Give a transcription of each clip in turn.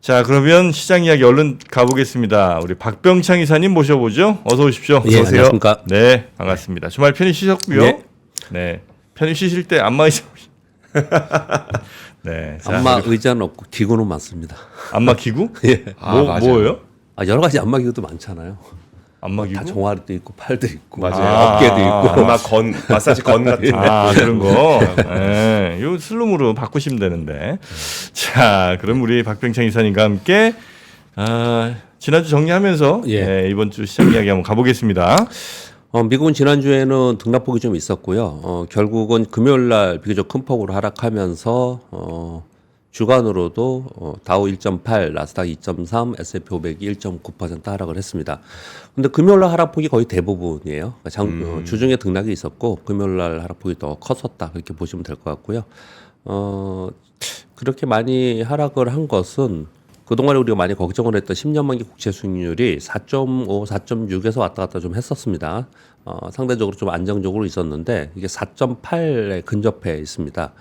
자, 그러면 시장 이야기 얼른 가보겠습니다. 우리 박병창 이사님 모셔보죠. 어서 오십시오. 예, 안녕하십니까. 네, 반갑습니다. 주말 편히 쉬셨고요. 네. 네, 편히 쉬실 때 안마 의자. 네, 자, 안마 의자는 없고 기구는 많습니다. 안마 기구? 예. 뭐예요? 여러 가지 안마 기구도 많잖아요. 안마 기구? 다 종아리도 있고 팔도 있고 맞아요. 어깨도 있고 안마 마사지 건 같은. 그런 거. 네, 요 슬룸으로 바꾸시면 되는데. 자, 그럼 우리 박병창 이사님과 함께 지난주 정리하면서 예. 네, 이번 주 시장 이야기 한번 가보겠습니다. 미국은 지난주에는 등락폭이 좀 있었고요. 결국은 금요일 날 비교적 큰 폭으로 하락하면서 주간으로도 다우 1.8, 나스닥 2.3, S&P 500이 1.9% 하락을 했습니다. 근데 금요일 날 하락폭이 거의 대부분이에요. 주중에 등락이 있었고 금요일 날 하락폭이 더 컸었다. 그렇게 보시면 될 것 같고요. 그렇게 많이 하락을 한 것은 그동안에 우리가 많이 걱정을 했던 10년 만기 국채 수익률이 4.5, 4.6에서 왔다 갔다 좀 했었습니다. 상대적으로 좀 안정적으로 있었는데 이게 4.8에 근접해 있습니다.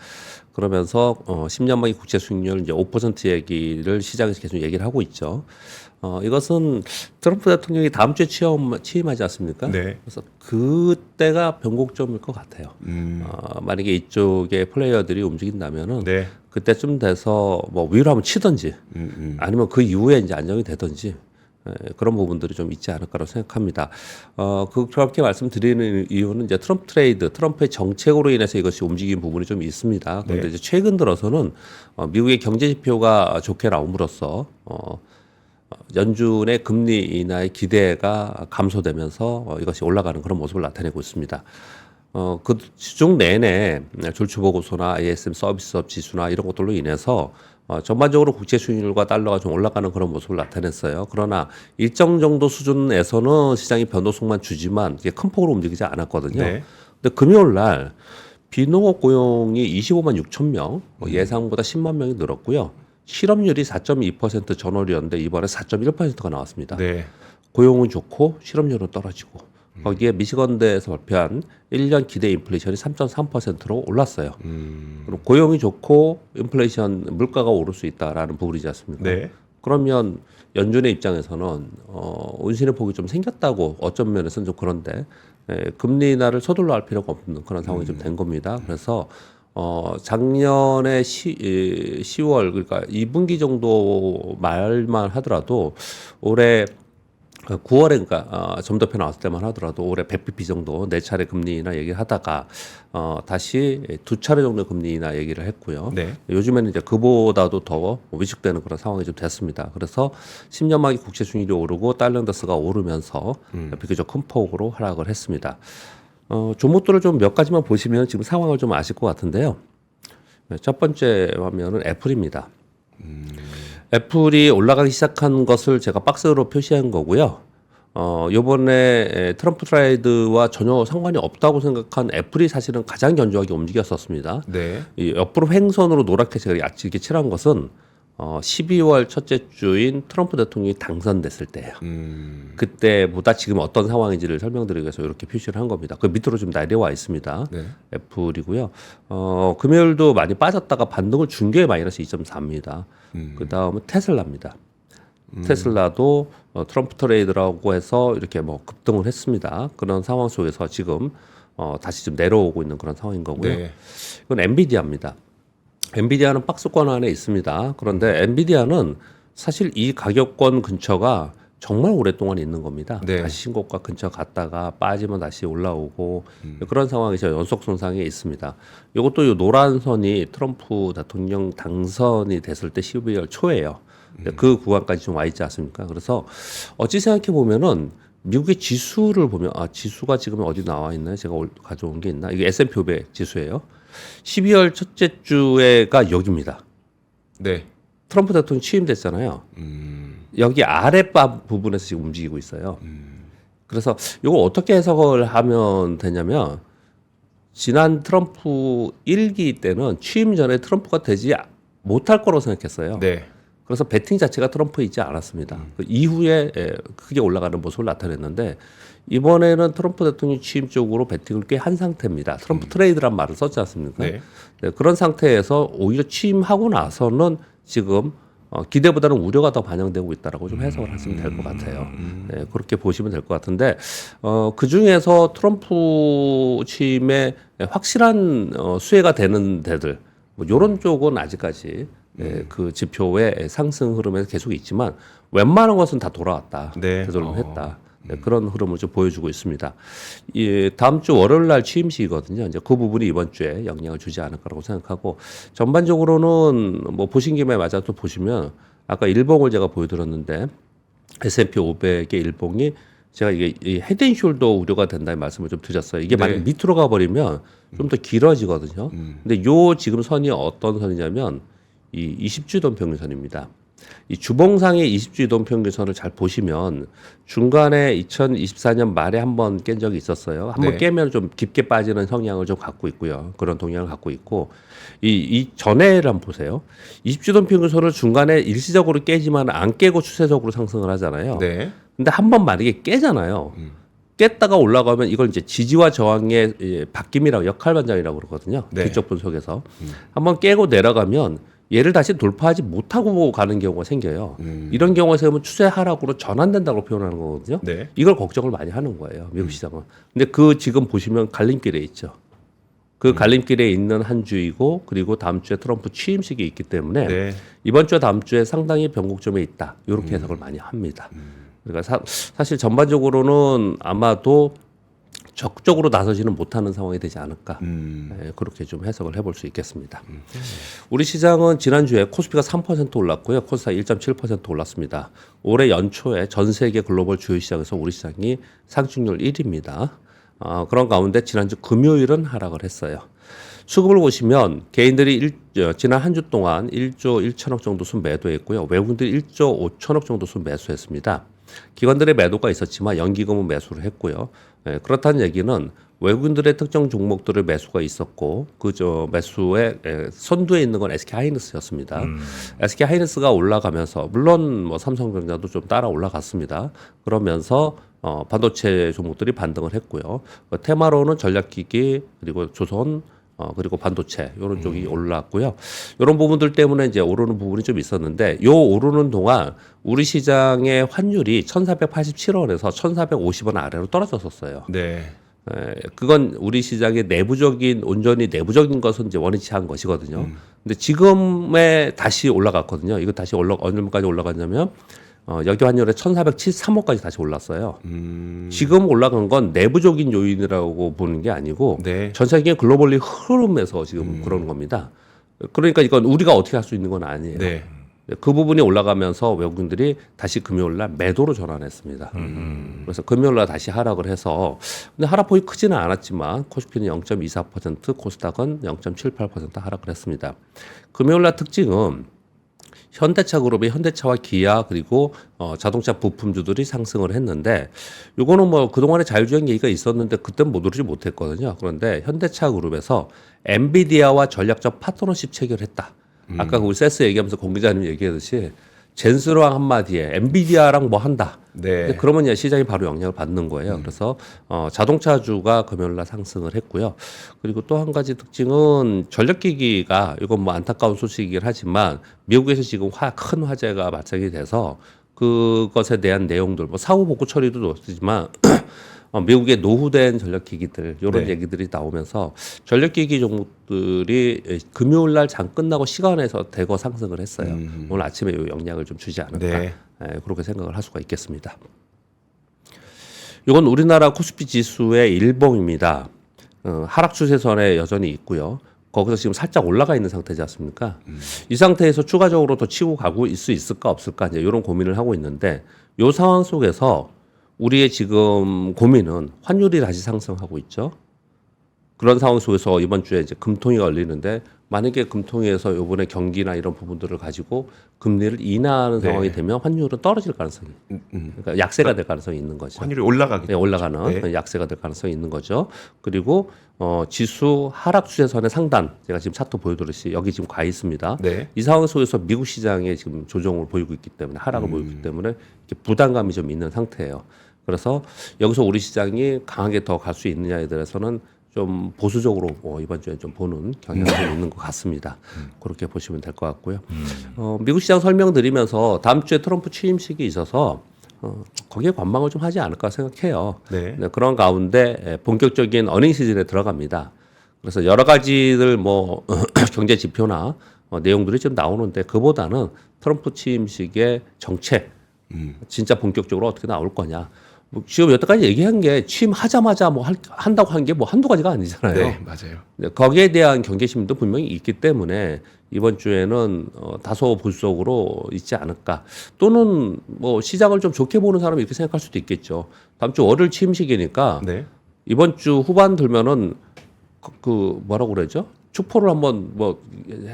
그러면서 10년 만기 국채 수익률 이제 5% 얘기를 시장에서 계속 얘기를 하고 있죠. 이것은 트럼프 대통령이 다음 주에 취임하지 않습니까? 네. 그래서 그때가 변곡점일 것 같아요. 만약에 이쪽에 플레이어들이 움직인다면은 네. 그때쯤 돼서 뭐 위로 한번 치든지 아니면 그 이후에 이제 안정이 되든지 그런 부분들이 좀 있지 않을까라고 생각합니다. 그렇게 말씀드리는 이유는 이제 트럼프 트레이드, 트럼프의 정책으로 인해서 이것이 움직인 부분이 좀 있습니다. 그런데 이제 최근 들어서는 미국의 경제 지표가 좋게 나옴으로써 연준의 금리 인하의 기대가 감소되면서 이것이 올라가는 그런 모습을 나타내고 있습니다. 그 시중 내내 졸추보고서나 ISM 서비스업 지수나 이런 것들로 인해서 전반적으로 국채 수익률과 달러가 좀 올라가는 그런 모습을 나타냈어요. 그러나 일정 정도 수준에서는 시장이 변동성만 주지만 이게 큰 폭으로 움직이지 않았거든요. 네. 근데 금요일 날 비농업 고용이 25만 6천 명, 예상보다 10만 명이 늘었고요. 실업률이 4.2% 전월이었는데 이번에 4.1%가 나왔습니다. 네. 고용은 좋고 실업률은 떨어지고 거기에 미시건대에서 발표한 1년 기대 인플레이션이 3.3%로 올랐어요. 그럼 고용이 좋고 인플레이션 물가가 오를 수 있다라는 부분이지 않습니까? 네. 그러면 연준의 입장에서는 운신의 폭이 좀 생겼다고 어쩐 면에서는 좀 그런데 금리 인하를 서둘러 할 필요가 없는 그런 상황이 좀 된 겁니다. 그래서 작년에 10월 그러니까 2분기 정도 말만 하더라도 올해 9월에 그러니까 점도표 나왔을 때만 하더라도 올해 100bp 정도 4차례 금리 인하 얘기를 하다가 다시 2차례 정도 금리 인하 얘기를 했고요. 네. 요즘에는 이제 그보다도 더 위축되는 그런 상황이 좀 됐습니다. 그래서 10년 만기 국채 수익률이 오르고 달러 인덱스가 오르면서 비교적 큰 폭으로 하락을 했습니다. 종목들을 좀 몇 가지만 보시면 지금 상황을 좀 아실 것 같은데요. 첫 번째 화면은 애플입니다. 애플이 올라가기 시작한 것을 제가 박스로 표시한 거고요. 요번에 트럼프 트레이드와 전혀 상관이 없다고 생각한 애플이 사실은 가장 견조하게 움직였었습니다. 네. 이 옆으로 횡선으로 노랗게 제가 야치게 칠한 것은 12월 첫째 주인 트럼프 대통령이 당선됐을 때예요. 그때보다 지금 어떤 상황인지를 설명드리기 위해서 이렇게 표시를 한 겁니다. 그 밑으로 좀 내려와 있습니다. 네. 애플이고요. 금요일도 많이 빠졌다가 반등을 준 게 마이너스 2.4입니다. 그 다음은 테슬라입니다. 테슬라도 트럼프 트레이드라고 해서 이렇게 뭐 급등을 했습니다. 그런 상황 속에서 지금 다시 좀 내려오고 있는 그런 상황인 거고요. 네. 이건 엔비디아입니다. 엔비디아는 박스권 안에 있습니다. 그런데 엔비디아는 사실 이 가격권 근처가 정말 오랫동안 있는 겁니다. 네. 다시 신고가 근처 갔다가 빠지면 다시 올라오고 그런 상황에서 연속 손상에 있습니다. 이것도 이 노란 선이 트럼프 대통령 당선이 됐을 때 12월 초예요. 그 구간까지 좀 와 있지 않습니까? 그래서 어찌 생각해 보면은 미국의 지수를 보면 지수가 지금 어디 나와 있나요? 제가 가져온 게 있나? 이게 S&P 500 지수예요. 12월 첫째 주에가 여기입니다. 네. 트럼프 대통령 취임됐잖아요. 여기 아랫바 부분에서 지금 움직이고 있어요. 그래서 이거 어떻게 해석을 하면 되냐면 지난 트럼프 1기 때는 취임 전에 트럼프가 되지 못할 거라고 생각했어요. 네. 그래서 배팅 자체가 트럼프에 있지 않았습니다. 그 이후에 크게 올라가는 모습을 나타냈는데 이번에는 트럼프 대통령 취임 쪽으로 배팅을 꽤 한 상태입니다. 트럼프 트레이드란 말을 썼지 않습니까? 네. 네, 그런 상태에서 오히려 취임하고 나서는 지금 기대보다는 우려가 더 반영되고 있다라고 좀 해석을 하시면 될 것 같아요. 네, 그렇게 보시면 될 것 같은데 그 중에서 트럼프 취임에 확실한 수혜가 되는 데들 뭐 이런 쪽은 아직까지 그 지표의 상승 흐름에서 계속 있지만 웬만한 것은 다 돌아왔다, 네. 되돌림했다. 네, 그런 흐름을 좀 보여주고 있습니다. 다음 주 월요일 날 취임식이거든요. 이제 그 부분이 이번 주에 영향을 주지 않을까라고 생각하고 전반적으로는 뭐 보신 김에 맞아 또 보시면 아까 일봉을 제가 보여드렸는데 S&P 500의 일봉이 제가 이게 이 헤드앤숄더 우려가 된다는 말씀을 좀 드렸어요. 이게 만약 밑으로 가버리면 좀 더 길어지거든요. 근데 요 지금 선이 어떤 선이냐면 이 20주 이동 평균선입니다. 이 주봉상의 20주 이동 평균선을 잘 보시면 중간에 2024년 말에 한번 깬 적이 있었어요. 한번 깨면 좀 깊게 빠지는 성향을 좀 갖고 있고요. 그런 동향을 갖고 있고 이 전에를 한번 보세요. 20주 이동 평균선을 중간에 일시적으로 깨지만 안 깨고 추세적으로 상승을 하잖아요. 네. 근데 한번 만약에 깨잖아요. 깼다가 올라가면 이걸 이제 지지와 저항의 바뀜이라고 역할 반장이라고 그러거든요. 네. 기적 분석에서 한번 깨고 내려가면 얘를 다시 돌파하지 못하고 가는 경우가 생겨요. 이런 경우에서 그러면 추세 하락으로 전환된다고 표현하는 거거든요. 네. 이걸 걱정을 많이 하는 거예요, 미국 시장은. 근데 그 지금 보시면 갈림길에 있죠. 그 갈림길에 있는 한 주이고 그리고 다음 주에 트럼프 취임식이 있기 때문에 네. 이번 주와 다음 주에 상당히 변곡점에 있다. 이렇게 해석을 많이 합니다. 그러니까 사실 전반적으로는 아마도 적극적으로 나서지는 못하는 상황이 되지 않을까. 그렇게 좀 해석을 해볼 수 있겠습니다. 우리 시장은 지난주에 코스피가 3% 올랐고요. 코스닥 1.7% 올랐습니다. 올해 연초에 전 세계 글로벌 주요 시장에서 우리 시장이 상승률 1위입니다. 그런 가운데 지난주 금요일은 하락을 했어요. 수급을 보시면 개인들이 지난 한 주 동안 1조 1천억 정도 순 매도했고요. 외국인들이 1조 5천억 정도 순 매수했습니다. 기관들의 매도가 있었지만 연기금은 매수를 했고요. 그렇다는 얘기는 외국인들의 특정 종목들의 매수가 있었고 매수의 선두에 있는 건 SK 하이닉스였습니다. SK 하이닉스가 올라가면서 물론 뭐 삼성전자도 좀 따라 올라갔습니다. 그러면서 반도체 종목들이 반등을 했고요. 테마로는 전략기기 그리고 조선 그리고 반도체 이런 쪽이 올랐고요. 이런 부분들 때문에 이제 오르는 부분이 좀 있었는데 요 오르는 동안 우리 시장의 환율이 1,487원에서 1,450원 아래로 떨어졌었어요. 네. 그건 우리 시장의 온전히 내부적인 것은 이제 원위치 한 것이거든요. 근데 지금에 다시 올라갔거든요. 이거 다시 얼마까지 올라갔냐면 여기 환율에 1,473원까지 다시 올랐어요. 지금 올라간 건 내부적인 요인이라고 보는 게 아니고 네. 전 세계 글로벌리 흐름에서 지금 그러는 겁니다. 그러니까 이건 우리가 어떻게 할 수 있는 건 아니에요. 네. 그 부분이 올라가면서 외국인들이 다시 금요일 날 매도로 전환했습니다. 그래서 금요일 날 다시 하락을 해서 근데 하락폭이 크지는 않았지만 코스피는 0.24%, 코스닥은 0.78% 하락을 했습니다. 금요일 날 특징은 현대차 그룹의 현대차와 기아 그리고 자동차 부품주들이 상승을 했는데 요거는 뭐 그동안에 자율주행 얘기가 있었는데 그때는 못 오르지 못했거든요. 그런데 현대차 그룹에서 엔비디아와 전략적 파트너십 체결했다. 아까 우리 세스 얘기하면서 공 기자님 얘기하듯이 젠스랑 한마디에 엔비디아랑 뭐 한다. 네. 그러면 이제 시장이 바로 영향을 받는 거예요. 그래서 자동차주가 금요일날 상승을 했고요. 그리고 또 한 가지 특징은 전력기기가 이건 뭐 안타까운 소식이긴 하지만 미국에서 지금 큰 화재가 발생이 돼서 그것에 대한 내용들 뭐 사후 복구 처리도 좋지만 미국의 노후된 전력기기들 이런 네. 얘기들이 나오면서 전력기기 종목들이 금요일날 장 끝나고 시간에서 대거 상승을 했어요. 오늘 아침에 이 영향을 좀 주지 않을까. 네. 그렇게 생각을 할 수가 있겠습니다. 이건 우리나라 코스피 지수의 일봉입니다. 하락 추세선에 여전히 있고요. 거기서 지금 살짝 올라가 있는 상태지 않습니까? 이 상태에서 추가적으로 더 치고 가고 수 있을까 없을까 이제 이런 고민을 하고 있는데 이 상황 속에서 우리의 지금 고민은 환율이 다시 상승하고 있죠. 그런 상황 속에서 이번 주에 이제 금통위가 열리는데 만약에 금통위에서 이번에 경기나 이런 부분들을 가지고 금리를 인하하는 네. 상황이 되면 환율은 떨어질 가능성이, 그러니까 약세가 될 가능성이 있는 거죠. 환율이 올라가기. 네, 올라가는 네. 약세가 될 가능성이 있는 거죠. 그리고 지수 하락 추세선의 상단, 제가 지금 차트 보여드렸듯이 여기 지금 가 있습니다. 네. 이 상황 속에서 미국 시장에 지금 조정을 보이고 있기 때문에 하락을 보이고 있기 때문에 이렇게 부담감이 좀 있는 상태예요. 그래서 여기서 우리 시장이 강하게 더 갈 수 있느냐에 대해서는 좀 보수적으로 이번 주에 좀 보는 경향이 좀 있는 것 같습니다. 그렇게 보시면 될 것 같고요. 미국 시장 설명드리면서 다음 주에 트럼프 취임식이 있어서 거기에 관망을 좀 하지 않을까 생각해요. 네. 네, 그런 가운데 본격적인 어닝 시즌에 들어갑니다. 그래서 여러 가지들 뭐 경제 지표나 내용들이 좀 나오는데 그보다는 트럼프 취임식의 정책 진짜 본격적으로 어떻게 나올 거냐. 뭐 지금 여태까지 얘기한 게 취임하자마자 뭐 한다고 한 게 뭐 한두 가지가 아니잖아요. 네, 맞아요. 네, 거기에 대한 경계심도 분명히 있기 때문에 이번 주에는 다소 보수적으로 있지 않을까. 또는 뭐 시장을 좀 좋게 보는 사람이 이렇게 생각할 수도 있겠죠. 다음 주 월요일 취임식이니까 네. 이번 주 후반 들면은 그 뭐라고 그러죠? 축포를 한번 뭐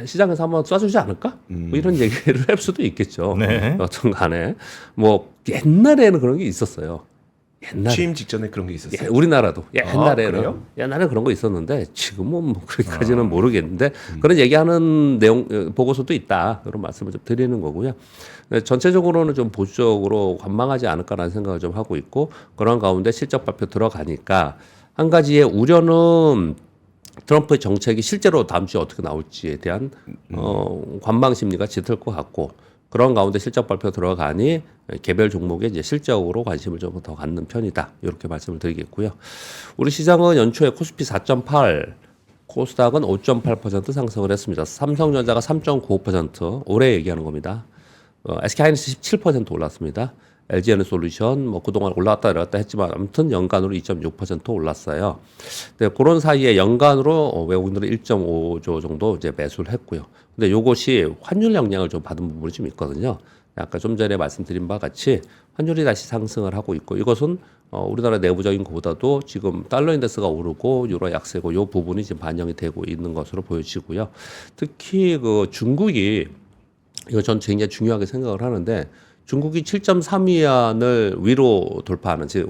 시장에서 한번 쏴주지 않을까? 뭐 이런 얘기를 할 수도 있겠죠. 네. 여튼 간에 뭐 옛날에는 그런 게 있었어요. 옛날에. 취임 직전에 그런 게 있었어요. 예, 우리나라도 옛날에는 그래요? 옛날에 그런 거 있었는데 지금은 뭐 그렇게까지는 모르겠는데 그런 얘기하는 내용 보고서도 있다 그런 말씀을 좀 드리는 거고요. 네, 전체적으로는 좀 보수적으로 관망하지 않을까라는 생각을 좀 하고 있고 그런 가운데 실적 발표 들어가니까 한 가지의 우려는 트럼프의 정책이 실제로 다음 주에 어떻게 나올지에 대한 관망 심리가 짙을 것 같고 그런 가운데 실적 발표 들어가니 개별 종목에 이제 실적으로 관심을 좀 더 갖는 편이다. 이렇게 말씀을 드리겠고요. 우리 시장은 연초에 코스피 4.8, 코스닥은 5.8% 상승을 했습니다. 삼성전자가 3.95% 올해 얘기하는 겁니다. SK하이닉스 17% 올랐습니다. LG에너솔루션 뭐 그동안 올라왔다 내려왔다 했지만 아무튼 연간으로 2.6% 올랐어요. 네, 그런 사이에 연간으로 외국인들은 1.5조 정도 이제 매수를 했고요. 근데 요것이 환율 영향을 좀 받은 부분이 좀 있거든요. 아까 좀 전에 말씀드린 바와 같이 환율이 다시 상승을 하고 있고 이것은 우리나라 내부적인 것보다도 지금 달러 인덱스가 오르고 유로 약세고 이 부분이 지금 반영이 되고 있는 것으로 보여지고요. 특히 그 중국이 이거 전 굉장히 중요하게 생각을 하는데 중국이 7.3위안을 위로 돌파하는 즉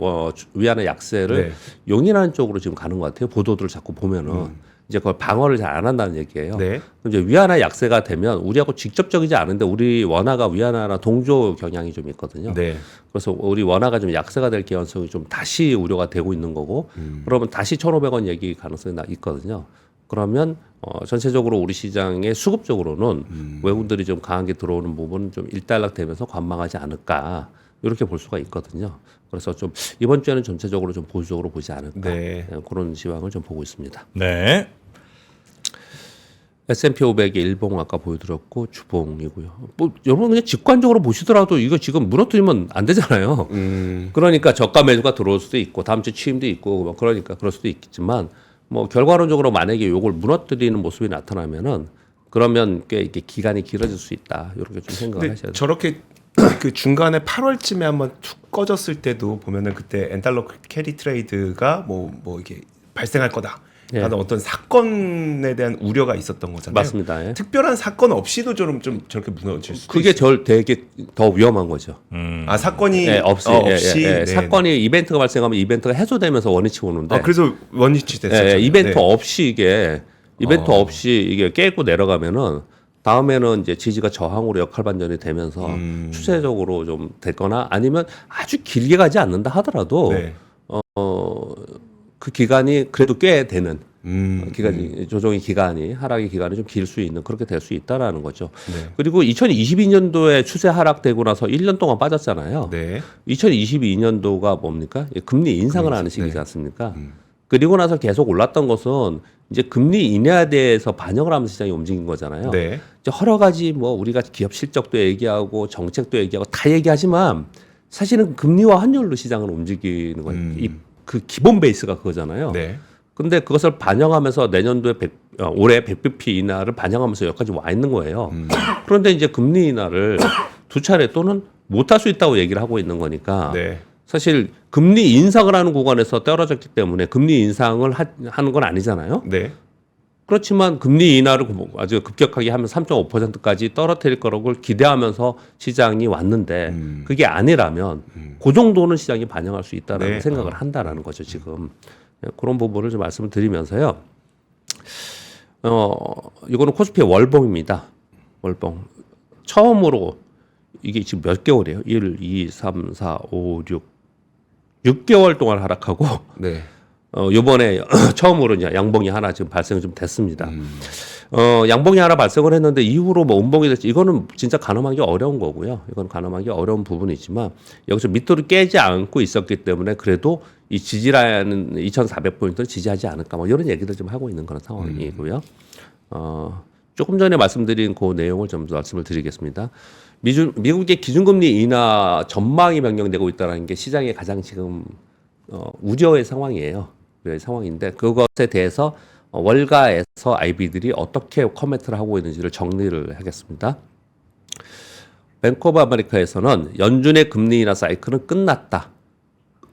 위안의 약세를 네. 용인하는 쪽으로 지금 가는 것 같아요. 보도들을 자꾸 보면은 이제 그걸 방어를 잘 안 한다는 얘기예요. 네. 이제 위안화 약세가 되면 우리하고 직접적이지 않은데 우리 원화가 위안화랑 동조 경향이 좀 있거든요. 네. 그래서 우리 원화가 좀 약세가 될 개연성이 좀 다시 우려가 되고 있는 거고 그러면 다시 1,500원 얘기 가능성이 있거든요. 그러면 전체적으로 우리 시장의 수급적으로는 외국인들이 좀 강하게 들어오는 부분은 좀 일단락되면서 관망하지 않을까 이렇게 볼 수가 있거든요. 그래서 좀 이번 주에는 전체적으로 좀 보수적으로 보지 않을까 네. 그런 시황을 좀 보고 있습니다. 네. S&P 500이 일봉 아까 보여드렸고 주봉이고요. 뭐 여러분 그냥 직관적으로 보시더라도 이거 지금 무너뜨리면 안 되잖아요. 그러니까 저가 매수가 들어올 수도 있고 다음 주 취임도 있고 뭐 그러니까 그럴 수도 있겠지만 뭐 결과론적으로 만약에 이걸 무너뜨리는 모습이 나타나면은 그러면 꽤 이게 기간이 길어질 수 있다. 이렇게 좀 생각을 근데 하셔야 돼요. 저렇게 그 중간에 8월쯤에 한번 툭 꺼졌을 때도 보면은 그때 엔달러 캐리 트레이드가 뭐 이게 발생할 거다. 예. 라는 어떤 사건에 대한 우려가 있었던 거잖아요. 맞습니다. 예. 특별한 사건 없이도 좀 저렇게 무너질 수도 그게 있어요. 되게 더 위험한 거죠. 아 사건이 예, 없이 네. 사건이 이벤트가 발생하면 이벤트가 해소되면서 원위치 오는데 아 그래서 원위치 됐었죠. 예, 이벤트 네. 없이 이게 깨고 내려가면은 다음에는 이제 지지가 저항으로 역할 반전이 되면서 추세적으로 좀 됐거나 아니면 아주 길게 가지 않는다 하더라도 네. 그 기간이 그래도 꽤 되는 기간이 조정의 기간이 하락의 기간이 좀 길 수 있는 그렇게 될 수 있다라는 거죠. 네. 그리고 2022년도에 추세 하락되고 나서 1년 동안 빠졌잖아요. 네. 2022년도가 뭡니까? 금리 인상을 하는 시기지 네. 않습니까? 그리고 나서 계속 올랐던 것은 이제 금리 인하에 대해서 반영을 하면서 시장이 움직인 거잖아요. 네. 이제 여러 가지 뭐 우리가 기업 실적도 얘기하고 정책도 얘기하고 다 얘기하지만 사실은 금리와 환율로 시장을 움직이는 거예요. 그 기본 베이스가 그거잖아요. 네. 근데 그것을 반영하면서 내년도에 올해 100bp 인하를 반영하면서 여기까지 와 있는 거예요. 그런데 이제 금리 인하를 두 차례 또는 못할 수 있다고 얘기를 하고 있는 거니까 네. 사실 금리 인상을 하는 구간에서 떨어졌기 때문에 금리 인상을 하는 건 아니잖아요. 네. 그렇지만 금리 인하를 아주 급격하게 하면 3.5%까지 떨어뜨릴 거라고 기대하면서 시장이 왔는데 그게 아니라면 그 정도는 시장이 반영할 수 있다라는 네. 생각을 한다라는 거죠 지금. 그런 부분을 좀 말씀을 드리면서요. 이거는 코스피의 월봉입니다. 월봉. 처음으로 이게 지금 몇 개월이에요? 1, 2, 3, 4, 5, 6. 6개월 동안 하락하고 네. 요번에 처음으로 이제 양봉이 하나 지금 발생이 좀 됐습니다. 양봉이 하나 발생을 했는데 이후로 뭐 음봉이 될지 이거는 진짜 가늠하기 어려운 거고요. 이건 가늠하기 어려운 부분이지만 여기서 밑으로 깨지 않고 있었기 때문에 그래도 이 지지라는 2,400포인트를 지지하지 않을까 뭐 이런 얘기들 좀 하고 있는 그런 상황이고요. 조금 전에 말씀드린 그 내용을 좀 말씀을 드리겠습니다. 미국의 기준금리 인하 전망이 변경되고 있다는 게 시장의 가장 지금 우려의 상황이에요. 우려의 상황인데 그것에 대해서 월가에서 IB들이 어떻게 코멘트를 하고 있는지를 정리를 하겠습니다. 뱅크 오브 아메리카에서는 연준의 금리 인하 사이클은 끝났다.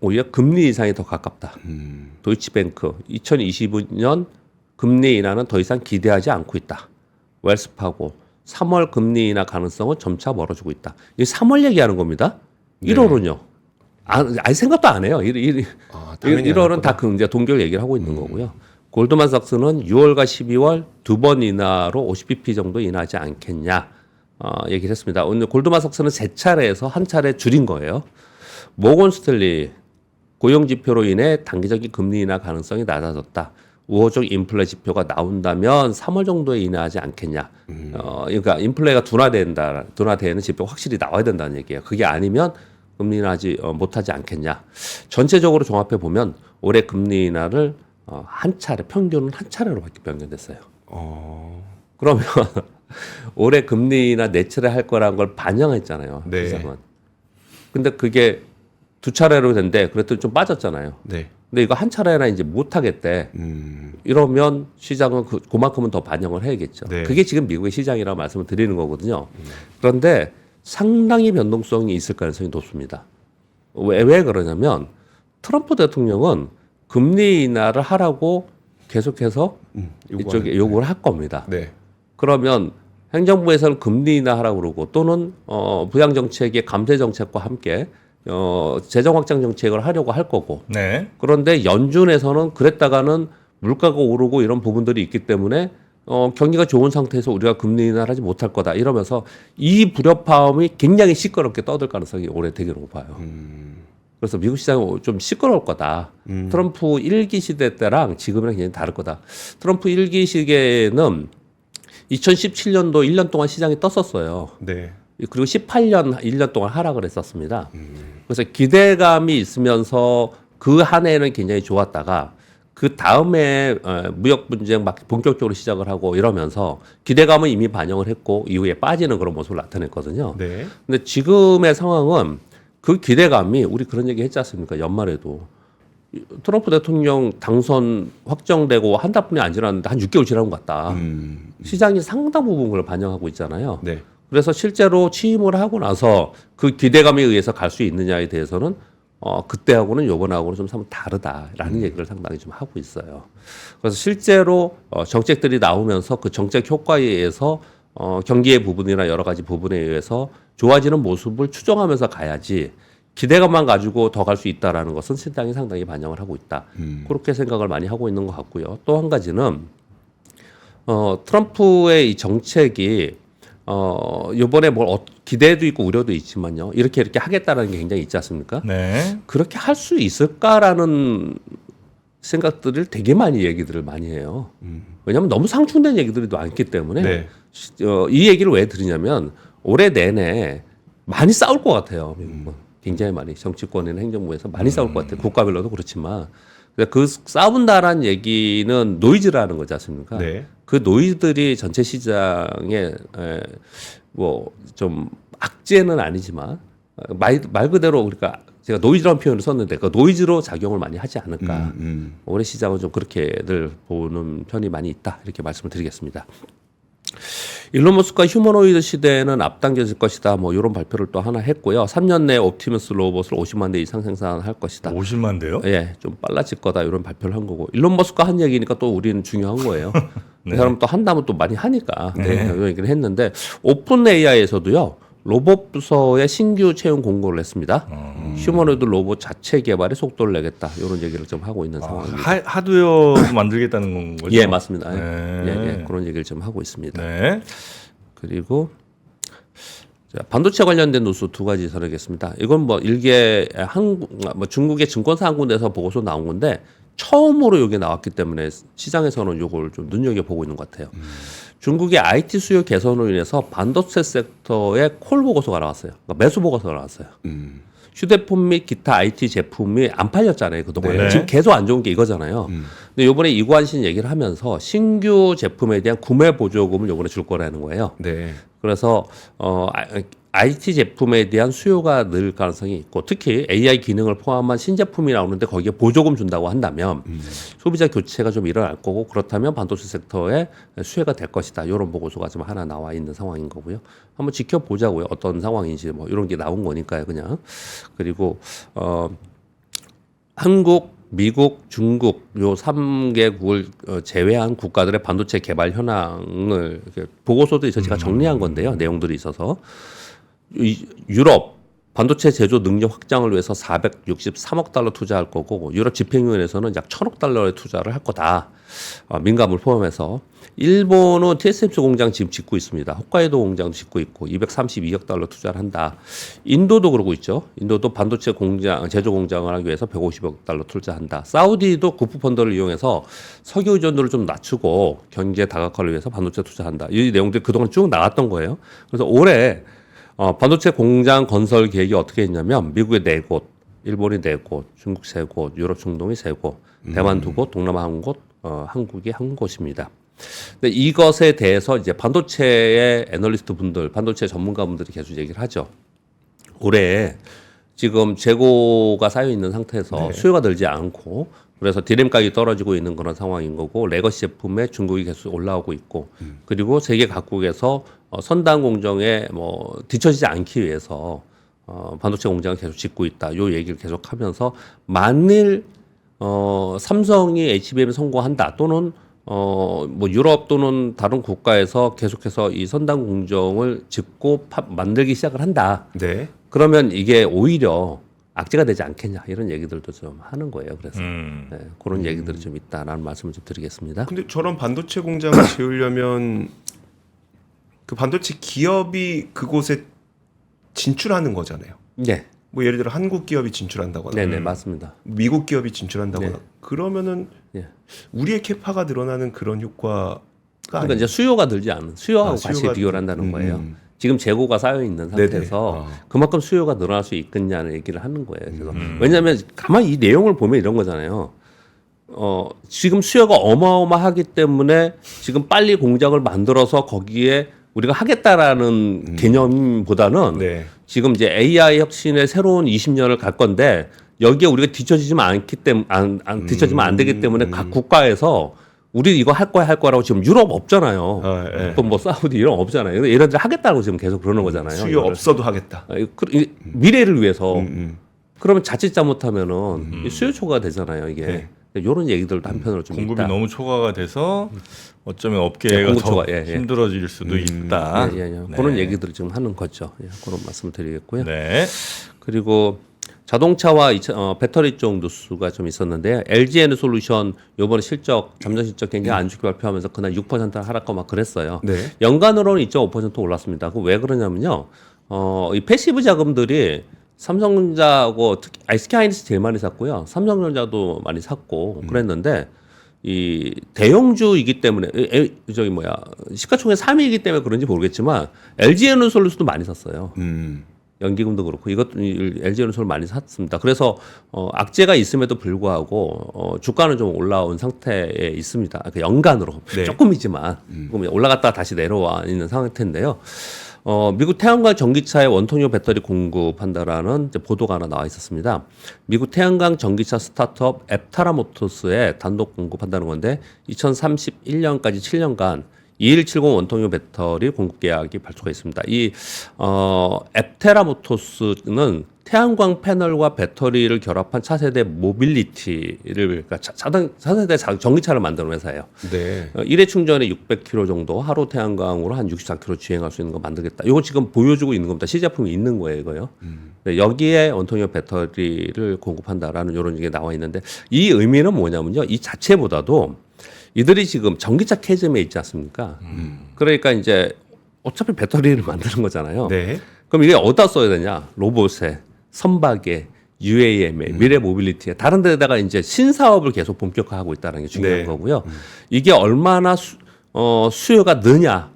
오히려 금리 인상이 더 가깝다. 도이치뱅크 2025년 금리 인하는 더 이상 기대하지 않고 있다. 웰스파고 3월 금리 인하 가능성은 점차 멀어지고 있다. 이 3월 얘기하는 겁니다. 1월은요. 아예 생각도 안 해요. 1월은 다 그 이제 동결 얘기를 하고 있는 거고요. 골드만삭스는 6월과 12월 두 번 인하로 50bp 정도 인하하지 않겠냐 얘기를 했습니다. 오늘 골드만삭스는 세 차례에서 한 차례 줄인 거예요. 모건 스탠리 고용 지표로 인해 단기적인 금리 인하 가능성이 낮아졌다. 우호적 인플레 지표가 나온다면 3월 정도에 인하하지 않겠냐. 그러니까 인플레가 둔화되는 지표가 확실히 나와야 된다는 얘기예요. 그게 아니면 금리 인하하지 못하지 않겠냐. 전체적으로 종합해 보면 올해 금리 인하를 한 차례 평균은 한 차례로밖에 변경됐어요. 그러면 올해 금리 인하 네 차례 할 거라는 걸 반영했잖아요. 네. 시장은. 근데 그게 두 차례로 된데 그랬더니 좀 빠졌잖아요. 네. 근데 이거 한 차례나 이제 못 하겠대. 이러면 시장은 그만큼은 더 반영을 해야겠죠. 네. 그게 지금 미국의 시장이라고 말씀을 드리는 거거든요. 그런데 상당히 변동성이 있을 가능성이 높습니다. 왜 그러냐면 트럼프 대통령은 금리 인하를 하라고 계속해서 이쪽에 요구를 할 겁니다. 네. 그러면 행정부에서는 금리 인하하라고 그러고 또는 부양 정책의 감세 정책과 함께 재정 확장 정책을 하려고 할 거고. 네. 그런데 연준에서는 그랬다가는 물가가 오르고 이런 부분들이 있기 때문에 경기가 좋은 상태에서 우리가 금리 인하를 하지 못할 거다 이러면서 이 불협화음이 굉장히 시끄럽게 떠들 가능성이 올해 되게 높아요. 그래서 미국 시장은 좀 시끄러울 거다. 트럼프 1기 시대 때랑 지금이랑 굉장히 다를 거다. 트럼프 1기 시기에는 2017년도 1년 동안 시장이 떴었어요. 네. 그리고 18년 1년 동안 하락을 했었습니다. 그래서 기대감이 있으면서 그 한 해는 굉장히 좋았다가 그 다음에 무역 분쟁 막 본격적으로 시작을 하고 이러면서 기대감은 이미 반영을 했고 이후에 빠지는 그런 모습을 나타냈거든요. 네. 근데 지금의 상황은 그 기대감이 우리 그런 얘기 했지 않습니까? 연말에도 트럼프 대통령 당선 확정되고 한 달뿐이 안 지났는데 한 6개월 지난 것 같다. 시장이 상당 부분 그걸 반영하고 있잖아요. 네. 그래서 실제로 취임을 하고 나서 그 기대감에 의해서 갈 수 있느냐에 대해서는 그때하고는 요번하고는 좀 상당히 다르다라는 얘기를 상당히 좀 하고 있어요. 그래서 실제로 정책들이 나오면서 그 정책 효과에 의해서 경기의 부분이나 여러 가지 부분에 의해서 좋아지는 모습을 추정하면서 가야지 기대감만 가지고 더 갈 수 있다라는 것은 시장이 상당히 반영을 하고 있다. 그렇게 생각을 많이 하고 있는 것 같고요. 또 한 가지는 트럼프의 이 정책이 요번에 뭘 기대도 있고 우려도 있지만요. 이렇게 하겠다라는 게 굉장히 있지 않습니까? 네. 그렇게 할 수 있을까라는 생각들을 되게 많이 얘기들을 많이 해요. 왜냐하면 너무 상충된 얘기들이 많기 때문에 네. 이 얘기를 왜 드리냐면 올해 내내 많이 싸울 것 같아요. 미국은. 굉장히 많이 정치권이나 행정부에서 많이 싸울 것 같아요. 국가별로도 그렇지만 그 싸운다라는 얘기는 노이즈라는 거지 않습니까? 네. 그 노이즈들이 전체 시장에 뭐 좀 악재는 아니지만 말 그대로 우리가 제가 노이즈라는 표현을 썼는데 그 노이즈로 작용을 많이 하지 않을까. 올해 시장은 좀 그렇게들 보는 편이 많이 있다 이렇게 말씀을 드리겠습니다. 일론 머스크가 휴머노이드 시대에는 앞당겨질 것이다. 뭐 이런 발표를 또 하나 했고요. 3년 내에 옵티머스 로봇을 50만 대 이상 생산할 것이다. 50만 대요? 예, 좀 빨라질 거다 이런 발표를 한 거고. 일론 머스크가 한 얘기니까 또 우리는 중요한 거예요. 네. 그 사람 또 한다면 또 많이 하니까 이런 얘기를 했는데 오픈 AI에서도요. 로봇 부서에 신규 채용 공고를 했습니다. 휴머노이드 로봇 자체 개발에 속도를 내겠다. 이런 얘기를 좀 하고 있는 상황입니다. 하드웨어도 만들겠다는 거죠? 예, 맞습니다. 네. 예, 그런 얘기를 좀 하고 있습니다. 네. 그리고 자, 반도체 관련된 뉴스 두 가지 전하겠습니다. 이건 뭐 일개 중국의 증권사 한 군데서 보고서 나온 건데 처음으로 이게 나왔기 때문에 시장에서는 이걸 좀 눈여겨보고 있는 것 같아요. 중국의 IT 수요 개선으로 인해서 반도체 섹터에 콜 보고서가 나왔어요. 그러니까 매수 보고서가 나왔어요. 휴대폰 및 기타 IT 제품이 안 팔렸잖아요. 그동안. 네. 지금 계속 안 좋은 게 이거잖아요. 근데 이번에 이관신 얘기를 하면서 신규 제품에 대한 구매 보조금을 이번에 줄 거라는 거예요. 네. 그래서 IT 제품에 대한 수요가 늘 가능성이 있고 특히 AI 기능을 포함한 신제품이 나오는데 거기에 보조금 준다고 한다면 소비자 교체가 좀 일어날 거고 그렇다면 반도체 섹터에 수혜가 될 것이다. 이런 보고서가 좀 하나 나와 있는 상황인 거고요. 한번 지켜보자고요. 어떤 상황인지 뭐 이런 게 나온 거니까요. 그냥. 그리고 한국, 미국, 중국 요 3개국을 제외한 국가들의 반도체 개발 현황을 이렇게 보고서도 있어서 제가 정리한 건데요. 내용들이 있어서 유럽 반도체 제조 능력 확장을 위해서 463억 달러 투자할 거고 유럽 집행위원회에서는 약 1,000억 달러의 투자를 할 거다. 민감을 포함해서 일본은 TSMC 공장 지금 짓고 있습니다. 홋카이도 공장도 짓고 있고 232억 달러 투자를 한다. 인도도 그러고 있죠. 인도도 반도체 공장 제조 공장을 하기 위해서 150억 달러 투자한다. 사우디도 국부 펀드를 이용해서 석유 의존도를 좀 낮추고 경제 다각화를 위해서 반도체 투자한다. 이 내용들이 그동안 쭉 나왔던 거예요. 그래서 올해 반도체 공장 건설 계획이 어떻게 있냐면 미국에 4곳, 일본이 4곳, 중국 3곳, 유럽 중동이 3곳, 대만 2곳, 동남아 1곳, 한국이 1곳입니다. 근데 이것에 대해서 이제 반도체의 애널리스트 분들, 반도체 전문가 분들이 계속 얘기를 하죠. 올해 지금 재고가 쌓여 있는 상태에서 수요가 늘지 않고 그래서 디램 가격이 떨어지고 있는 그런 상황인 거고 레거시 제품에 중국이 계속 올라오고 있고 그리고 세계 각국에서 선단 공정에 뭐 뒤처지지 않기 위해서 반도체 공장을 계속 짓고 있다. 요 얘기를 계속 하면서 만일 삼성이 HBM에 성공한다 또는 뭐 유럽 또는 다른 국가에서 계속해서 이 선단 공정을 짓고 만들기 시작을 한다. 네. 그러면 이게 오히려 악재가 되지 않겠냐 이런 얘기들도 좀 하는 거예요. 그래서 네, 그런 얘기들이 좀 있다라는 말씀을 좀 드리겠습니다. 근데 저런 반도체 공장을 지으려면 그 반도체 기업이 그곳에 진출하는 거잖아요. 네, 뭐 예를 들어 한국 기업이 진출한다거나, 네네 맞습니다. 미국 기업이 진출한다거나, 네. 그러면은 예. 우리의 캐파가 늘어나는 그런 효과가 그러니까 이제 수요가 늘지 않는 수요하고 같이 수요가- 비교를 한다는 거예요. 지금 재고가 쌓여 있는 상태에서 그만큼 수요가 늘어날 수 있겠냐는 얘기를 하는 거예요. 그래서 왜냐하면 가만히 이 내용을 보면 이런 거잖아요. 지금 수요가 어마어마하기 때문에 지금 빨리 공장을 만들어서 거기에 우리가 하겠다라는 개념보다는 네. 지금 이제 AI 혁신의 새로운 20년을 갈 건데 여기에 우리가 뒤처지면 않기 때문에 뒤처지면 안 되기 때문에 각 국가에서 우리 이거 할 거라고 지금 유럽 없잖아요. 예. 또 뭐 사우디 이런 거 없잖아요. 근데 얘네들 하겠다고 지금 계속 그러는 거잖아요. 수요 이거를. 없어도 하겠다. 미래를 위해서. 그러면 자칫 잘못하면은 이 수요 초과가 되잖아요. 이게 네. 이런 얘기들도 한편으로 좀 공급이 있다. 너무 초과가 돼서 어쩌면 예, 업계가 공급 더 초과, 예, 예. 힘들어질 수도 있다. 예. 네. 그런 얘기들을 지금 하는 거죠. 예, 그런 말씀을 드리겠고요. 네. 그리고 자동차와 배터리 쪽 뉴스가 좀 있었는데요. LG 에너솔루션 이번에 잠정 실적 굉장히 안 좋게 발표하면서 그날 6% 하락하고 막 그랬어요. 네. 연간으로는 2.5% 올랐습니다. 그 왜 그러냐면요. 이 패시브 자금들이 삼성전자하고 특히 SK하이닉스 제일 많이 샀고요. 삼성전자도 많이 샀고 그랬는데 이 대형주이기 때문에 시가총액 3위이기 때문에 그런지 모르겠지만 LG 에너솔루션도 많이 샀어요. 연기금도 그렇고 이것도 LG에너솔을 많이 샀습니다. 그래서 악재가 있음에도 불구하고 주가는 좀 올라온 상태에 있습니다. 그러니까 연간으로 네. 조금이지만 조금 올라갔다가 다시 내려와 있는 상태인데요. 미국 태양광 전기차의 원통유 배터리 공급한다라는 이제 보도가 하나 나와 있었습니다. 미국 태양광 전기차 스타트업 앱타라 모터스에 단독 공급한다는 건데 2031년까지 7년간 2170 원통유 배터리 공급 계약이 발표가 있습니다. 이 앱테라 모터스는 태양광 패널과 배터리를 결합한 차세대 모빌리티를 그러니까 차세대 전기차를 만드는 회사예요. 네. 일회 충전에 600km 정도 하루 태양광으로 한 64km 주행할 수 있는 거 만들겠다. 이거 지금 보여주고 있는 겁니다. 시제품이 있는 거예요, 이거요. 네, 여기에 원통유 배터리를 공급한다라는 이런 얘기가 나와 있는데 이 의미는 뭐냐면요. 이 자체보다도 이들이 지금 전기차 캐즘에 있지 않습니까? 그러니까 이제 어차피 배터리를 만드는 거잖아요. 네. 그럼 이게 어디다 써야 되냐? 로봇에, 선박에, UAM에 미래 모빌리티에 다른 데다가 이제 신사업을 계속 본격화하고 있다는 게 중요한 네. 거고요. 이게 얼마나 수요가 느냐,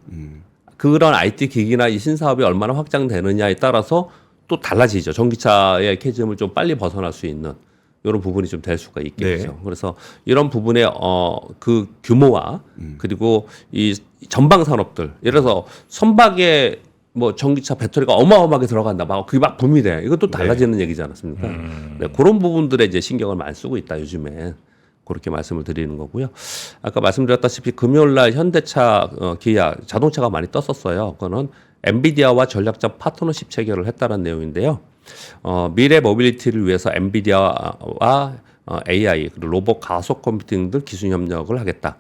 그런 IT 기기나 이 신사업이 얼마나 확장되느냐에 따라서 또 달라지죠. 전기차의 캐즘을 좀 빨리 벗어날 수 있는 이런 부분이 좀 될 수가 있겠죠. 네. 그래서 이런 부분의 그 규모와 그리고 이 전방 산업들, 예를 들어서 선박에 뭐 전기차 배터리가 어마어마하게 들어간다, 막 그게 막 붐이 돼. 이것도 달라지는 얘기지 않았습니까? 네, 그런 부분들에 이제 신경을 많이 쓰고 있다 요즘에. 그렇게 말씀을 드리는 거고요. 아까 말씀드렸다시피 금요일 날 현대차, 기아, 자동차가 많이 떴었어요. 그거는 엔비디아와 전략적 파트너십 체결을 했다는 내용인데요. 미래 모빌리티를 위해서 엔비디아와 AI 그리고 로봇 가속 컴퓨팅 등 기술 협력을 하겠다.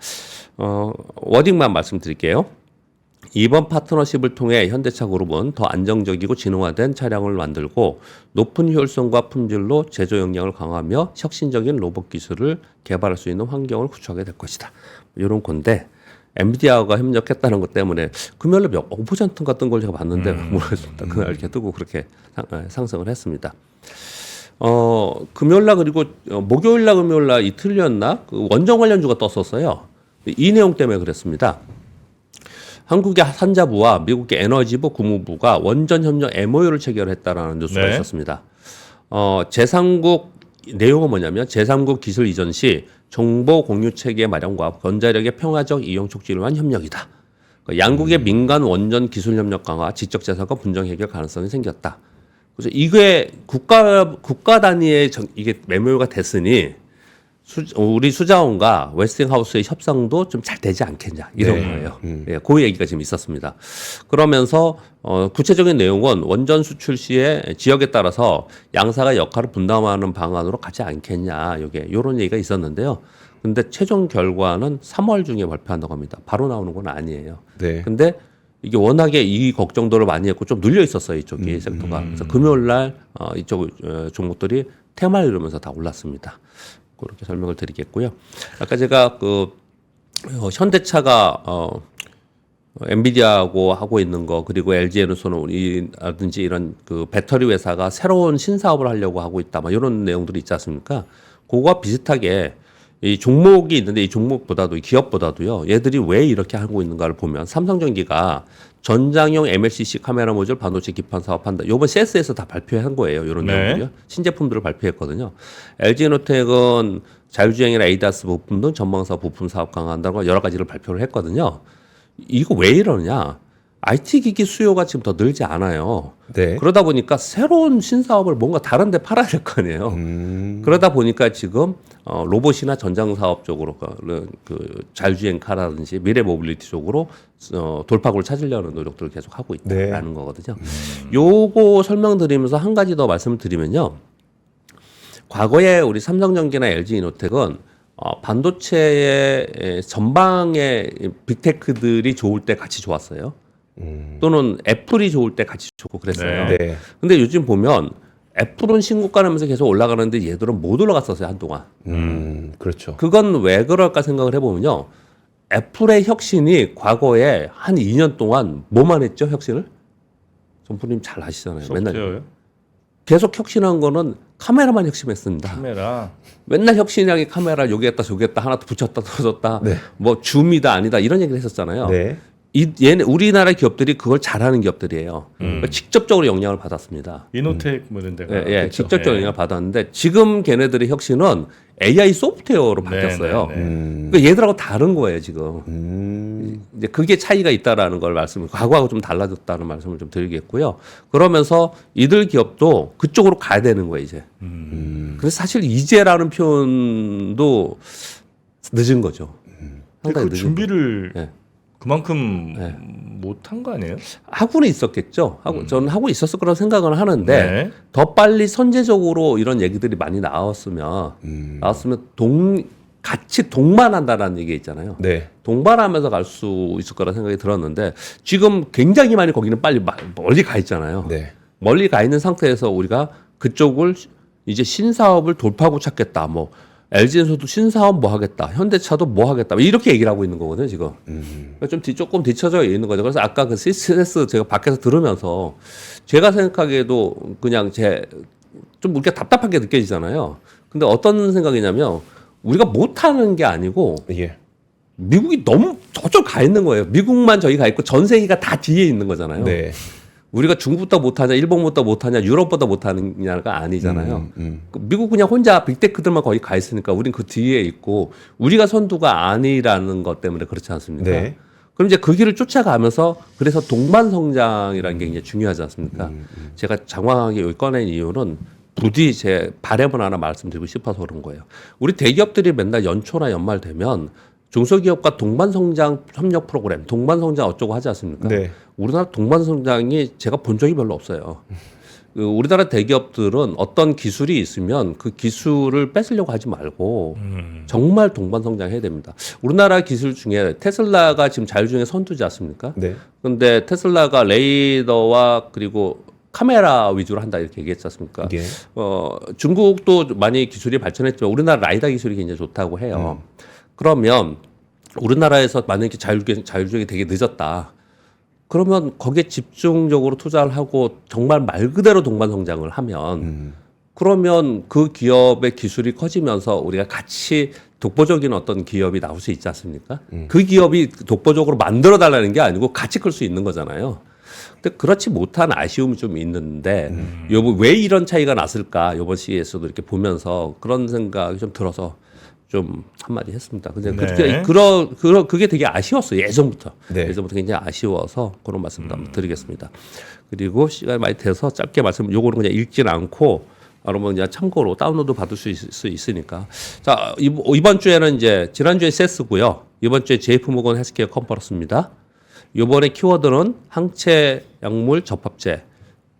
워딩만 말씀드릴게요. 이번 파트너십을 통해 현대차 그룹은 더 안정적이고 진흥화된 차량을 만들고 높은 효율성과 품질로 제조 역량을 강화하며 혁신적인 로봇 기술을 개발할 수 있는 환경을 구축하게 될 것이다. 이런 건데 엔비디아가 협력했다는 것 때문에 금요일에 5% 같은 걸 제가 봤는데 모르겠습니다. 그날 이렇게 뜨고 그렇게 상승을 했습니다. 금요일날 그리고 목요일날 금요일날 이틀이었나 그 원전 관련주가 떴었어요. 이 내용 때문에 그랬습니다. 한국의 산자부와 미국의 에너지부 국무부가 원전 협력 MOU를 체결했다라는 뉴스가 네. 있었습니다. 제3국 내용은 뭐냐면 제3국 기술 이전 시 정보 공유 체계 마련과 원자력의 평화적 이용 촉진을 위한 협력이다. 그러니까 양국의 민간 원전 기술 협력 강화, 지적 재산권 분쟁 해결 가능성이 생겼다. 그래서 이게 국가 단위의 이게 MOU가 됐으니 우리 수자원과 웨스팅하우스의 협상도 좀 잘 되지 않겠냐 이런 네. 거예요. 예, 그 얘기가 지금 있었습니다. 그러면서 구체적인 내용은 원전 수출 시에 지역에 따라서 양사가 역할을 분담하는 방안으로 가지 않겠냐 이게 이런 얘기가 있었는데요. 근데 최종 결과는 3월 중에 발표한다고 합니다. 바로 나오는 건 아니에요. 네. 근데 이게 워낙에 이 걱정들을 많이 했고 좀 눌려 있었어요 이쪽이 섹터가. 그래서 금요일 날 이쪽 종목들이 테마를 이루면서 다 올랐습니다. 그렇게 설명을 드리겠고요. 아까 제가 현대차가 엔비디아하고 하고 있는 거 그리고 LG에너지라든지 이런 그 배터리 회사가 새로운 신사업을 하려고 하고 있다, 막 이런 내용들이 있지 않습니까? 그거와 비슷하게 이 종목이 있는데 이 종목보다도 이 기업보다도요. 얘들이 왜 이렇게 하고 있는가를 보면 삼성전기가 전장용 MLCC 카메라 모듈 반도체 기판 사업한다. 요번 CES에서 다 발표한 거예요. 이런 네. 내용들이요. 신제품들을 발표했거든요. LG에너텍은 자율주행이나 ADAS 부품 등 전방사업 부품 사업 강화한다고 여러 가지를 발표를 했거든요. 이거 왜 이러냐? IT 기기 수요가 지금 더 늘지 않아요. 네. 그러다 보니까 새로운 신사업을 뭔가 다른 데 팔아야 될 거 아니에요. 그러다 보니까 지금 로봇이나 전장 사업 쪽으로 그 자율주행카라든지 미래 모빌리티 쪽으로 돌파구를 찾으려는 노력들을 계속 하고 있다라는 거거든요. 요거 설명드리면서 한 가지 더 말씀을 드리면요. 과거에 우리 삼성전기나 LG이노텍은 반도체의 전방의 빅테크들이 좋을 때 같이 좋았어요. 또는 애플이 좋을 때 같이 좋고 그랬어요. 네. 네. 근데 요즘 보면 애플은 신고가 나면서 계속 올라가는데 얘들은 못 올라갔었어요, 한동안. 그렇죠. 그건 왜 그럴까 생각을 해보면요. 애플의 혁신이 과거에 한 2년 동안 뭐만 했죠, 혁신을? 정부님 잘 아시잖아요. 맨날 소프트웨어요? 계속 혁신한 거는 카메라만 혁신했습니다. 카메라. 맨날 혁신량이 카메라 여기에다 저기에다 하나 더 붙였다 터졌다. 네. 뭐 줌이다 아니다 이런 얘기를 했었잖아요. 네. 얘네 우리나라 기업들이 그걸 잘하는 기업들이에요. 그러니까 직접적으로 영향을 받았습니다. 이노텍 뭐 이런 데가. 예, 그렇죠. 직접적으로 예. 영향을 받았는데 지금 걔네들의 혁신은 AI 소프트웨어로 바뀌었어요. 네, 네, 네. 그러니까 얘들하고 다른 거예요 지금. 이제 그게 차이가 있다라는 걸 말씀을 과거하고 좀 달라졌다는 말씀을 좀 드리겠고요. 그러면서 이들 기업도 그쪽으로 가야 되는 거예요 이제. 그래서 사실 이제라는 표현도 늦은 거죠. 근데 상당히 그 늦은 준비를 네. 그만큼 네. 못한 거 아니에요? 하고는 있었겠죠. 저는 하고 있었을 거라고 생각을 하는데 네. 더 빨리 선제적으로 이런 얘기들이 많이 나왔으면 같이 동반한다라는 얘기 있잖아요. 네. 동반하면서 갈 수 있을 거라 생각이 들었는데 지금 굉장히 많이 거기는 빨리 멀리 가 있잖아요. 네. 멀리 가 있는 상태에서 우리가 그쪽을 이제 신사업을 돌파구 찾겠다. 뭐 LG에서도 신사업 뭐 하겠다. 현대차도 뭐 하겠다. 이렇게 얘기를 하고 있는 거거든요, 지금. 그러니까 좀 조금 뒤쳐져 있는 거죠. 그래서 아까 그 CCS 제가 밖에서 들으면서 제가 생각하기에도 그냥 제 좀 우리가 답답하게 느껴지잖아요. 근데 어떤 생각이냐면 우리가 못하는 게 아니고 예. 미국이 너무 저쪽 가 있는 거예요. 미국만 저기 가 있고 전 세계가 다 뒤에 있는 거잖아요. 네. 우리가 중국보다 못하냐, 일본보다 못하냐, 유럽보다 못하느냐가 아니잖아요. 미국 그냥 혼자 빅테크들만 거기 가 있으니까 우린 그 뒤에 있고 우리가 선두가 아니라는 것 때문에 그렇지 않습니까? 네. 그럼 이제 그 길을 쫓아가면서 그래서 동반 성장이라는 게 이제 중요하지 않습니까? 제가 장황하게 여기 꺼낸 이유는 부디 제 바람을 하나 말씀드리고 싶어서 그런 거예요. 우리 대기업들이 맨날 연초나 연말 되면 중소기업과 동반성장 협력 프로그램, 동반성장 어쩌고 하지 않습니까? 네. 우리나라 동반성장이 제가 본 적이 별로 없어요. 그 우리나라 대기업들은 어떤 기술이 있으면 그 기술을 뺏으려고 하지 말고 정말 동반성장 해야 됩니다. 우리나라 기술 중에 테슬라가 지금 자율주행 선두지 않습니까? 네. 근데 테슬라가 레이더와 그리고 카메라 위주로 한다 이렇게 얘기했지 않습니까? 예. 중국도 많이 기술이 발전했지만 우리나라 라이더 기술이 굉장히 좋다고 해요. 그러면 우리나라에서 만약에 자율주행이 되게 늦었다. 그러면 거기에 집중적으로 투자를 하고 정말 말 그대로 동반 성장을 하면 그러면 그 기업의 기술이 커지면서 우리가 같이 독보적인 어떤 기업이 나올 수 있지 않습니까? 그 기업이 독보적으로 만들어 달라는 게 아니고 같이 클 수 있는 거잖아요. 근데 그렇지 못한 아쉬움이 좀 있는데 왜 이런 차이가 났을까? 이번 CES도 이렇게 보면서 그런 생각이 좀 들어서 좀 한마디 했습니다. 근데 네. 그게 되게 아쉬웠어요. 예전부터. 네. 예전부터 굉장히 아쉬워서 그런 말씀도 한번 드리겠습니다. 그리고 시간이 많이 돼서 짧게 요거는 그냥 읽지는 않고 여러분 그냥 참고로 다운로드 받을 수 있으니까. 자, 이번 주에는 이제 지난주에 세스고요. 이번 주에 JP모건 헬스케어 컨퍼런스입니다. 이번에 키워드는 항체 약물 접합제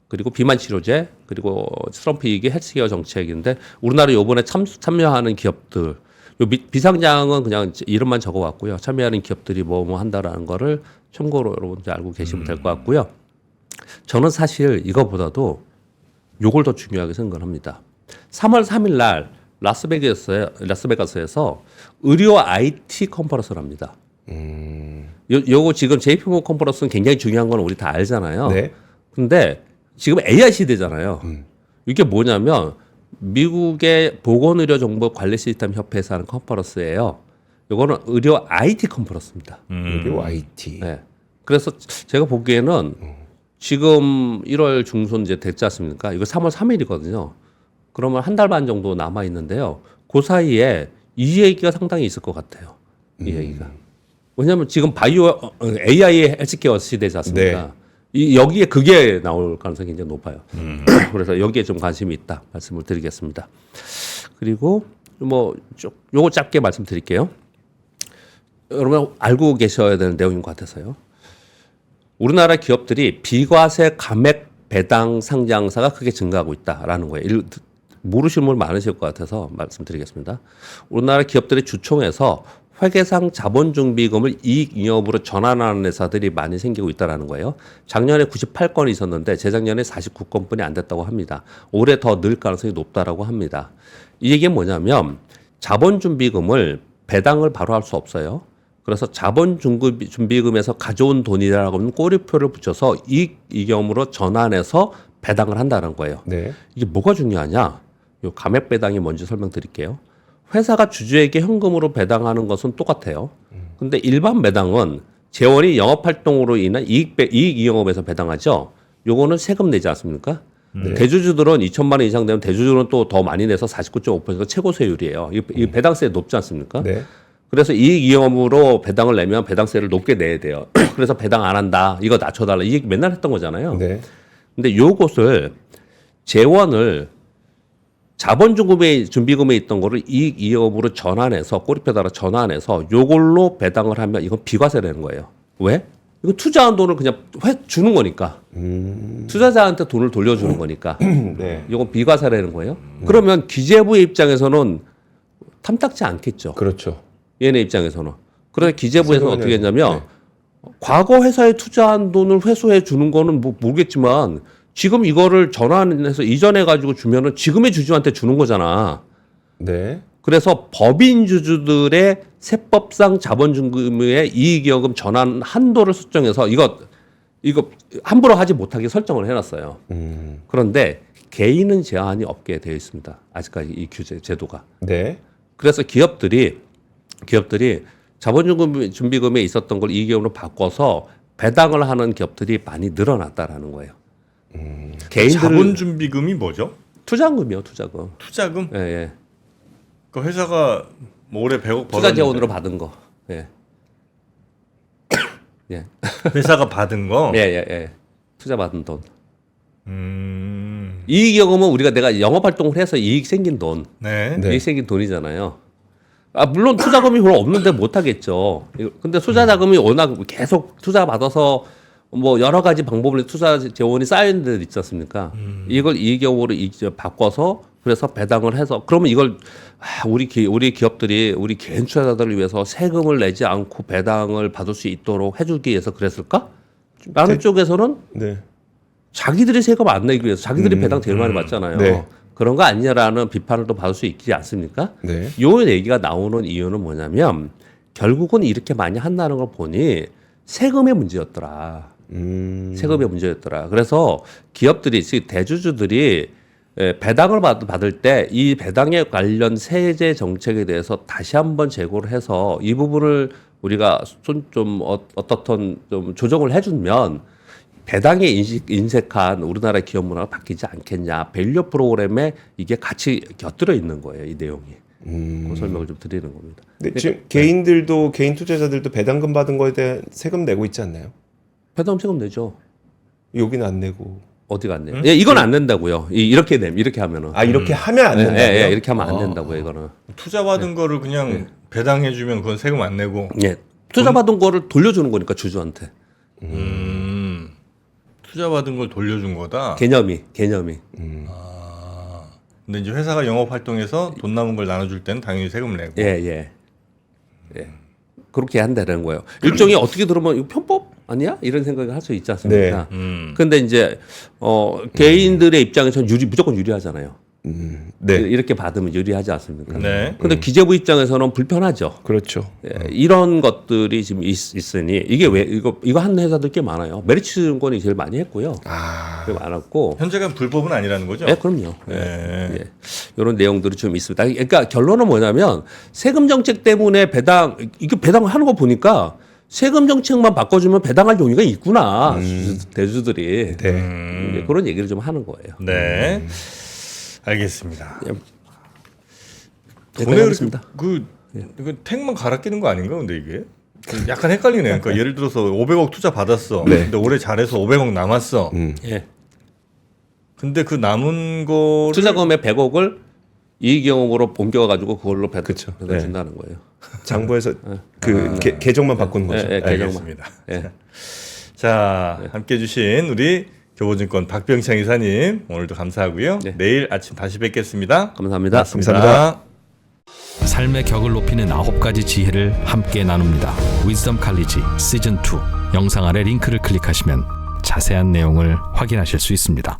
그리고 비만 치료제 그리고 트럼프 이기 헬스케어 정책인데 우리나라 이번에 참여하는 기업들 비상장은 그냥 이름만 적어왔고요. 참여하는 기업들이 뭐 한다라는 거를 참고로 여러분들 알고 계시면 될 것 같고요. 저는 사실 이거보다도 요걸 더 중요하게 생각합니다. 3월 3일 날 라스베가스에서 의료 IT 컨퍼런스를 합니다. 요거 지금 JP모건 컨퍼런스는 굉장히 중요한 건 우리 다 알잖아요. 네. 근데 지금 AI 시대잖아요. 이게 뭐냐면 미국의 보건의료정보관리시스템 협회에서 하는 컨퍼런스예요. 이거는 의료 IT 컨퍼런스입니다. 그리고 IT. 네. 그래서 제가 보기에는 지금 1월 중순 이제 됐지 않습니까? 이거 3월 3일이거든요. 그러면 한 달 반 정도 남아 있는데요. 그 사이에 이 얘기가 상당히 있을 것 같아요. 이 얘기가. 왜냐하면 지금 AI 헬스케어 시대지 않습니까? 네. 여기에 그게 나올 가능성이 굉장히 높아요. 그래서 여기에 좀 관심이 있다 말씀을 드리겠습니다. 그리고 요거 짧게 말씀드릴게요. 여러분 알고 계셔야 되는 내용인 것 같아서요. 우리나라 기업들이 비과세 감액 배당 상장사가 크게 증가하고 있다라는 거예요. 모르시는 분 많으실 것 같아서 말씀드리겠습니다. 우리나라 기업들의 주총에서 회계상 자본준비금을 이익잉여업으로 전환하는 회사들이 많이 생기고 있다는 거예요. 작년에 98건이 있었는데 재작년에 49건뿐이 안 됐다고 합니다. 올해 더 늘 가능성이 높다라고 합니다. 이 얘기는 뭐냐면 자본준비금을 배당을 바로 할 수 없어요. 그래서 자본준비금에서 가져온 돈이라고 하면 꼬리표를 붙여서 이익잉여업으로 전환해서 배당을 한다는 거예요. 네. 이게 뭐가 중요하냐? 요 감액 배당이 뭔지 설명드릴게요. 회사가 주주에게 현금으로 배당하는 것은 똑같아요. 근데 일반 배당은 재원이 영업활동으로 인한 이익잉여업에서 배당하죠. 요거는 세금 내지 않습니까? 대주주들은 2천만 원 이상 되면 대주주는 또 더 많이 내서 49.5% 최고세율이에요. 이 배당세 높지 않습니까? 네. 그래서 이익잉여업으로 배당을 내면 배당세를 높게 내야 돼요. 그래서 배당 안 한다. 이거 낮춰달라. 이 얘기 맨날 했던 거잖아요. 네. 근데 요것을 재원을 자본준비금에 있던 거를 이익잉여업으로 전환해서 꼬리표 달아 전환해서 요걸로 배당을 하면 이건 비과세라는 거예요. 왜? 이거 투자한 돈을 그냥 주는 거니까. 투자자한테 돈을 돌려주는 거니까. 네. 이건 비과세라는 거예요. 그러면 기재부의 입장에서는 탐탁지 않겠죠. 그렇죠. 얘네 입장에서는. 그래서 기재부에서는 어떻게 했냐면 네. 과거 회사에 투자한 돈을 회수해 주는 거는 모르겠지만 지금 이거를 전환해서 이전해 가지고 주면은 지금의 주주한테 주는 거잖아. 네. 그래서 법인 주주들의 세법상 자본준비금의 이익여금 전환 한도를 설정해서 이거 함부로 하지 못하게 설정을 해놨어요. 그런데 개인은 제한이 없게 되어 있습니다. 아직까지 이 규제 제도가. 네. 그래서 기업들이 자본준비금에 있었던 걸 이익금으로 바꿔서 배당을 하는 기업들이 많이 늘어났다라는 거예요. 개인들 자본준비금이 뭐죠? 투자금이요, 투자금. 투자금? 예, 예. 그 회사가 뭐 올해 100억 벌었는데 투자 재원으로 받은 거. 예. 예. 회사가 받은 거? 예, 예, 예. 투자 받은 돈. 이익금은 우리가 내가 영업 활동을 해서 이익 생긴 돈. 네. 네. 이익 생긴 돈이잖아요. 아, 물론 투자금이 별로 없는데 못 하겠죠. 근데 투자 자금이 워낙 계속 투자 받아서 뭐 여러 가지 방법으로 투자 재원이 쌓이는 데 있지 않습니까? 이걸 이익금으로 바꿔서 그래서 배당을 해서 그러면 이걸 우리 기업들이 우리 개인 투자자들을 위해서 세금을 내지 않고 배당을 받을 수 있도록 해주기 위해서 그랬을까? 라는 쪽에서는 네. 자기들이 세금 안 내기 위해서 자기들이 배당 제일 많이 받잖아요. 네. 그런 거 아니냐라는 비판을 또 받을 수 있지 않습니까? 네. 요 얘기가 나오는 이유는 뭐냐면 결국은 이렇게 많이 한다는 걸 보니 세금의 문제였더라. 세금의 문제였더라. 그래서 기업들이, 즉 대주주들이 배당을 받을 때 이 배당에 관련 세제 정책에 대해서 다시 한번 재고를 해서 이 부분을 우리가 좀 어떻든 좀 조정을 해주면 배당에 인색한 우리나라 기업 문화가 바뀌지 않겠냐. 밸류 프로그램에 이게 같이 곁들여 있는 거예요. 이 내용이. 그 설명을 좀 드리는 겁니다. 근데 지금 개인들도 개인 투자자들도 배당금 받은 거에 대한 세금 내고 있지 않나요? 배당 세금 내죠. 여기는 안 내고. 어디가 안 내요? 예, 이건 안 낸다고요. 이렇게 하면은. 아 이렇게 하면 안 된다고요? 예, 예, 이렇게 하면 안 된다고요. 이거는. 투자 받은 거를 그냥 배당해주면 그건 세금 안 내고. 예. 투자 받은 거를 돌려주는 거니까 주주한테. 투자 받은 걸 돌려준 거다. 개념이. 근데 이제 회사가 영업 활동해서 돈 남은 걸 나눠줄 때는 당연히 세금을 내고. 예. 그렇게 한다는 거예요. 일종의 어떻게 들으면 이거 편법 아니야? 이런 생각을 할 수 있지 않습니까? 근데 이제 개인들의 입장에서는 무조건 유리하잖아요. 네. 이렇게 받으면 유리하지 않습니까? 네. 근데 기재부 입장에서는 불편하죠. 그렇죠. 예, 이런 것들이 지금 있으니 이게 왜 이거 하는 회사들 꽤 많아요. 메리츠 증권이 제일 많이 했고요. 꽤 많았고. 현재가 불법은 아니라는 거죠? 예, 그럼요. 네. 예. 이런 내용들이 좀 있습니다. 그러니까 결론은 뭐냐면 세금 정책 때문에 이게 배당을 하는 거 보니까 세금 정책만 바꿔주면 배당할 용의가 있구나. 대주들이. 네. 이제 그런 얘기를 좀 하는 거예요. 네. 알겠습니다. 예, 돈에 하겠습니다. 이거 택만 갈아 끼는 거 아닌가? 근데 이게 약간 헷갈리네요. 그러니까 예를 들어서 500억 투자 받았어. 네. 근데 올해 잘해서 500억 남았어. 예. 근데 그 남은 거를 투자금의 100억을 이익경험으로 옮겨가지고 그걸로 그쵸. 배당준다는 거예요. 장부에서 그 계정만 바꾸는 거죠. 예, 계정만. 알겠습니다. 예. 자, 함께 해주신 우리 교보증권 박병창 이사님 오늘도 감사하고요. 네. 내일 아침 다시 뵙겠습니다. 감사합니다. 감사합니다. 삶의 격을 높이는 9가지 지혜를 함께 나눕니다. 위즈덤 칼리지 시즌 2 영상 아래 링크를 클릭하시면 자세한 내용을 확인하실 수 있습니다.